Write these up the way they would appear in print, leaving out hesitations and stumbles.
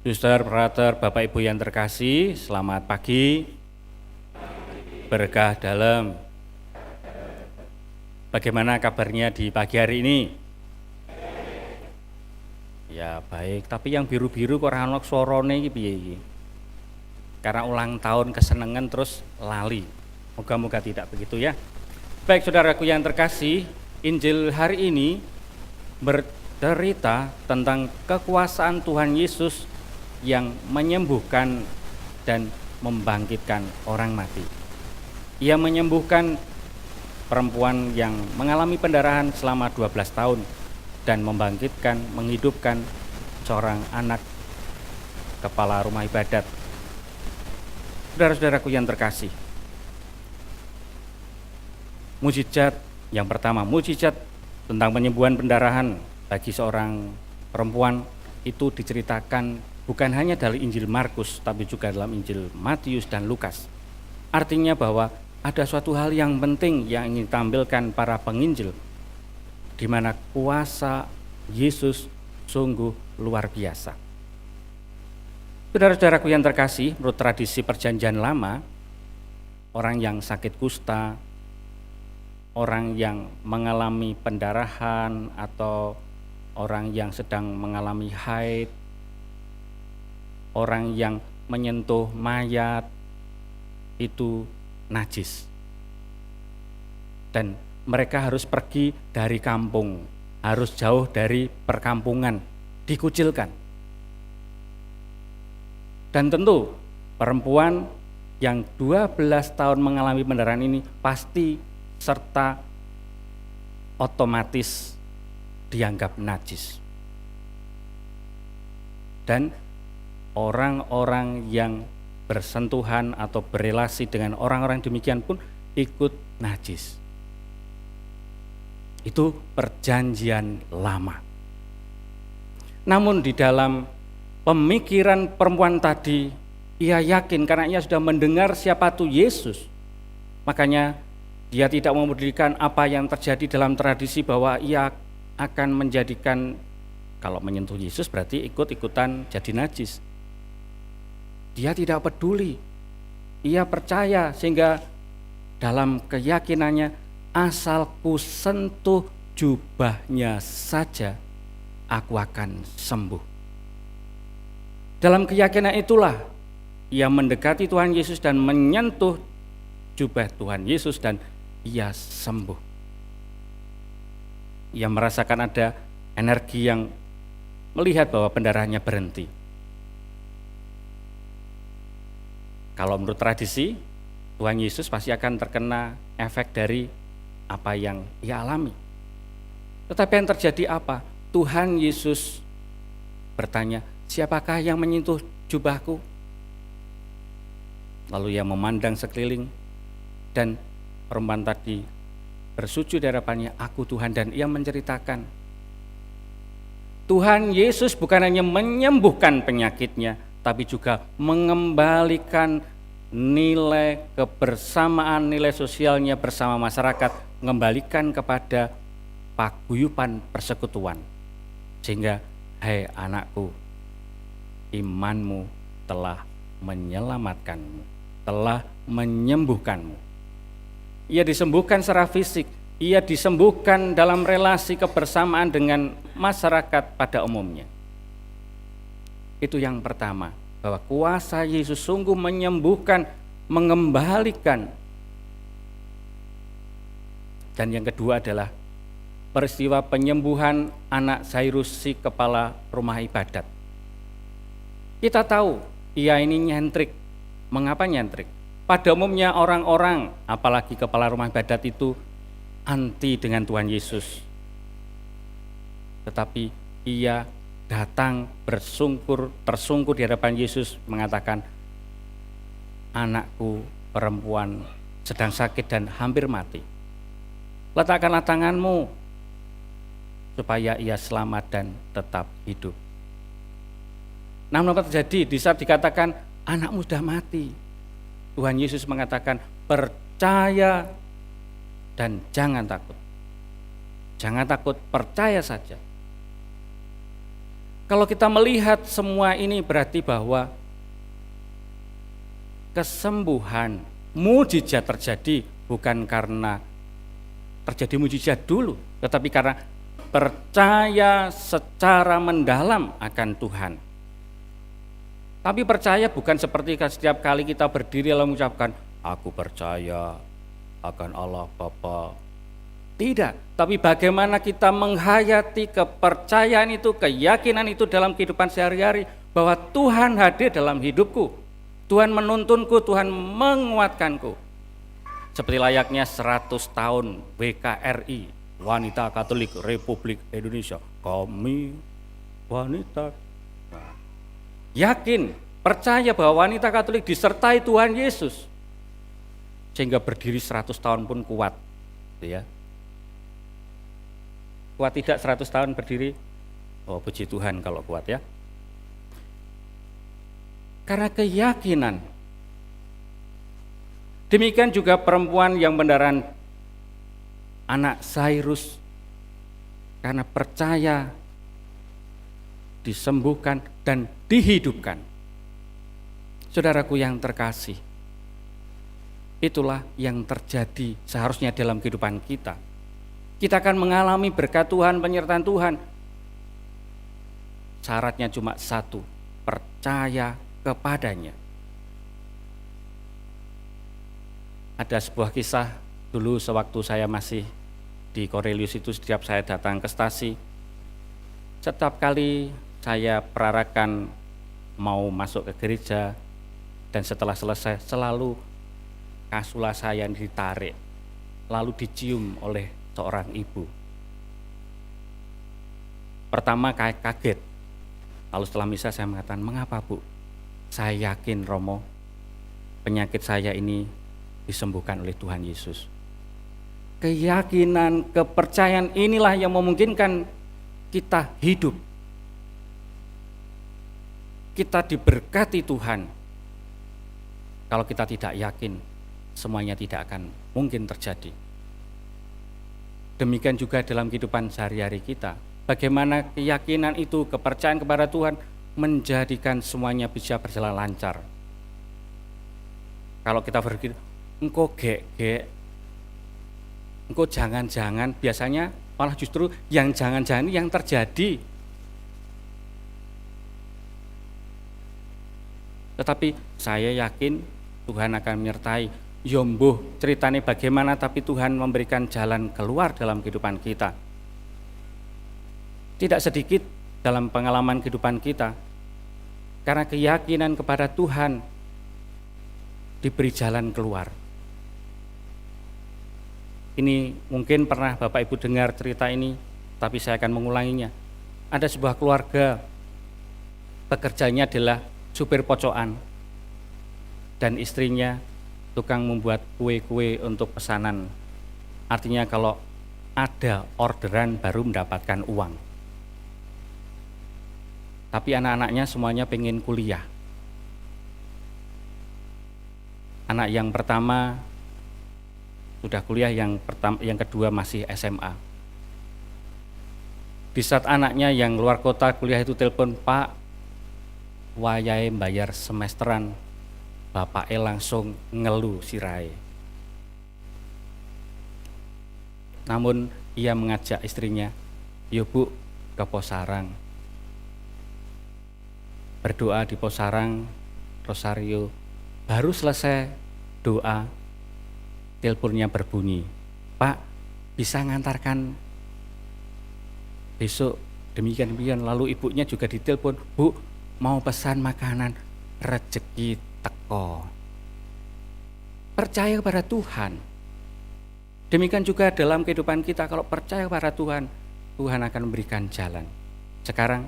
Suster, Frater, Bapak Ibu yang terkasih, selamat pagi. Berkah dalam. Bagaimana kabarnya di pagi hari ini? Ya baik, tapi yang biru-biru kok ora ono swarane iki piye iki? Karena ulang tahun kesenengan terus lali. Moga-moga tidak begitu ya. Baik saudaraku yang terkasih, Injil hari ini bercerita tentang kekuasaan Tuhan Yesus yang menyembuhkan dan membangkitkan orang mati. Ia menyembuhkan perempuan yang mengalami pendarahan selama 12 tahun dan membangkitkan, menghidupkan seorang anak kepala rumah ibadat. Saudara-saudaraku yang terkasih, mukjizat yang pertama, mukjizat tentang penyembuhan pendarahan bagi seorang perempuan itu diceritakan bukan hanya dari Injil Markus, tapi juga dalam Injil Matius dan Lukas. Artinya bahwa ada suatu hal yang penting yang ingin ditampilkan para penginjil, di mana kuasa Yesus sungguh luar biasa. Saudara-saudaraku yang terkasih, menurut tradisi Perjanjian Lama, orang yang sakit kusta, orang yang mengalami pendarahan, atau orang yang sedang mengalami haid, orang yang menyentuh mayat itu najis. Dan mereka harus pergi dari kampung, harus jauh dari perkampungan, dikucilkan. Dan tentu perempuan yang 12 tahun mengalami pendarahan ini pasti serta otomatis dianggap najis. Dan orang-orang yang bersentuhan atau berelasi dengan orang-orang demikian pun ikut najis. Itu perjanjian lama. Namun di dalam pemikiran perempuan tadi, ia yakin karena ia sudah mendengar siapa itu Yesus. Makanya dia tidak memedulikan apa yang terjadi dalam tradisi bahwa ia akan menjadikan, kalau menyentuh Yesus berarti ikut-ikutan jadi najis. Dia tidak peduli, ia percaya sehingga dalam keyakinannya asal ku sentuh jubahnya saja aku akan sembuh. Dalam keyakinan itulah ia mendekati Tuhan Yesus dan menyentuh jubah Tuhan Yesus dan ia sembuh. Ia merasakan ada energi yang melihat bahwa pendarahannya berhenti. Kalau menurut tradisi, Tuhan Yesus pasti akan terkena efek dari apa yang ia alami. Tetapi yang terjadi apa? Tuhan Yesus bertanya, siapakah yang menyentuh jubahku? Lalu ia memandang sekeliling dan perempuan tadi bersujud di hadapannya, aku Tuhan, dan ia menceritakan. Tuhan Yesus bukan hanya menyembuhkan penyakitnya, tapi juga mengembalikan nilai kebersamaan, nilai sosialnya bersama masyarakat, mengembalikan kepada paguyuban persekutuan. Sehingga, hai anakku, imanmu telah menyelamatkanmu, telah menyembuhkanmu. Ia disembuhkan secara fisik, ia disembuhkan dalam relasi kebersamaan dengan masyarakat pada umumnya. Itu yang pertama, bahwa kuasa Yesus sungguh menyembuhkan, mengembalikan. Dan yang kedua adalah peristiwa penyembuhan anak Zairus si kepala rumah ibadat. Kita tahu, ia ini nyentrik. Mengapa nyentrik? Pada umumnya orang-orang, apalagi kepala rumah ibadat itu anti dengan Tuhan Yesus. Tetapi ia datang tersungkur di hadapan Yesus mengatakan, anakku perempuan sedang sakit dan hampir mati. Letakkanlah tanganmu supaya ia selamat dan tetap hidup. Namun apa terjadi di saat dikatakan anakmu sudah mati? Tuhan Yesus mengatakan, percaya dan jangan takut. Jangan takut, percaya saja. Kalau kita melihat semua ini berarti bahwa kesembuhan, mujizat terjadi bukan karena terjadi mujizat dulu, tetapi karena percaya secara mendalam akan Tuhan. Tapi percaya bukan seperti setiap kali kita berdiri lalu mengucapkan, aku percaya akan Allah Bapa. Tidak, tapi bagaimana kita menghayati kepercayaan itu, keyakinan itu dalam kehidupan sehari-hari, bahwa Tuhan hadir dalam hidupku, Tuhan menuntunku, Tuhan menguatkanku. Seperti layaknya 100 tahun WKRI, Wanita Katolik Republik Indonesia. Kami wanita. Yakin, percaya bahwa wanita Katolik disertai Tuhan Yesus, sehingga berdiri 100 tahun pun kuat. Ya. Kuat tidak 100 tahun berdiri? Oh, puji Tuhan kalau kuat ya. Karena keyakinan. Demikian juga perempuan yang mendaran anak Zairus, karena percaya disembuhkan dan dihidupkan. Saudaraku yang terkasih, itulah yang terjadi seharusnya dalam kehidupan kita. Kita akan mengalami berkat Tuhan, penyertaan Tuhan. Syaratnya cuma satu, percaya kepadanya. Ada sebuah kisah dulu sewaktu saya masih di Corelius itu, setiap saya datang ke stasi, setiap kali saya perarakan mau masuk ke gereja, dan setelah selesai selalu kasula saya ditarik, lalu dicium oleh seorang ibu. Pertama kaget, lalu setelah misa saya mengatakan, mengapa Bu? Saya yakin Romo, penyakit saya ini disembuhkan oleh Tuhan Yesus. Keyakinan, kepercayaan inilah yang memungkinkan kita hidup. Kita diberkati Tuhan. Kalau kita tidak yakin, semuanya tidak akan mungkin terjadi. Demikian juga dalam kehidupan sehari-hari kita. Bagaimana keyakinan itu, kepercayaan kepada Tuhan menjadikan semuanya bisa berjalan lancar. Kalau kita berpikir, engkau gek, engkau jangan-jangan, biasanya malah justru yang jangan-jangan yang terjadi. Tetapi saya yakin Tuhan akan menyertai. Yombuh ceritanya bagaimana, tapi Tuhan memberikan jalan keluar dalam kehidupan kita. Tidak sedikit dalam pengalaman kehidupan kita, karena keyakinan kepada Tuhan diberi jalan keluar. Ini mungkin pernah Bapak Ibu dengar cerita ini, tapi saya akan mengulanginya. Ada sebuah keluarga, pekerjaannya adalah supir pocokan, dan istrinya tukang membuat kue-kue untuk pesanan. Artinya kalau ada orderan baru mendapatkan uang. Tapi anak-anaknya semuanya pengen kuliah. Anak yang pertama sudah kuliah, yang kedua masih SMA. Di saat anaknya yang luar kota kuliah itu telepon, Pak, wayahe bayar semesteran, bapaknya langsung ngeluh sirai. Namun ia mengajak istrinya, "Yo Bu, ke Posarang. Berdoa di Posarang, rosario." Baru selesai doa, teleponnya berbunyi, "Pak, bisa ngantarkan besok demikian-demikian." Lalu ibunya juga ditelepon, "Bu, mau pesan makanan, rezeki teko." Percaya kepada Tuhan. Demikian juga dalam kehidupan kita, kalau percaya kepada Tuhan, Tuhan akan memberikan jalan. Sekarang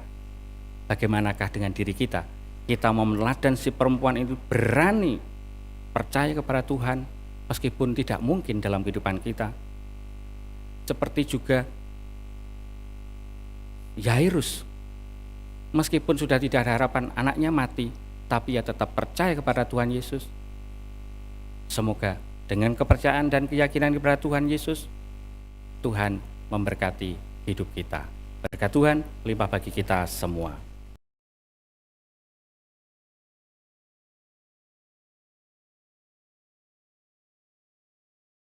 bagaimanakah dengan diri kita? Kita mau meneladani si perempuan itu, berani percaya kepada Tuhan meskipun tidak mungkin dalam kehidupan kita. Seperti juga Yairus, meskipun sudah tidak ada harapan anaknya mati, tapi ia tetap percaya kepada Tuhan Yesus. Semoga dengan kepercayaan dan keyakinan kepada Tuhan Yesus, Tuhan memberkati hidup kita. Berkat Tuhan limpah bagi kita semua.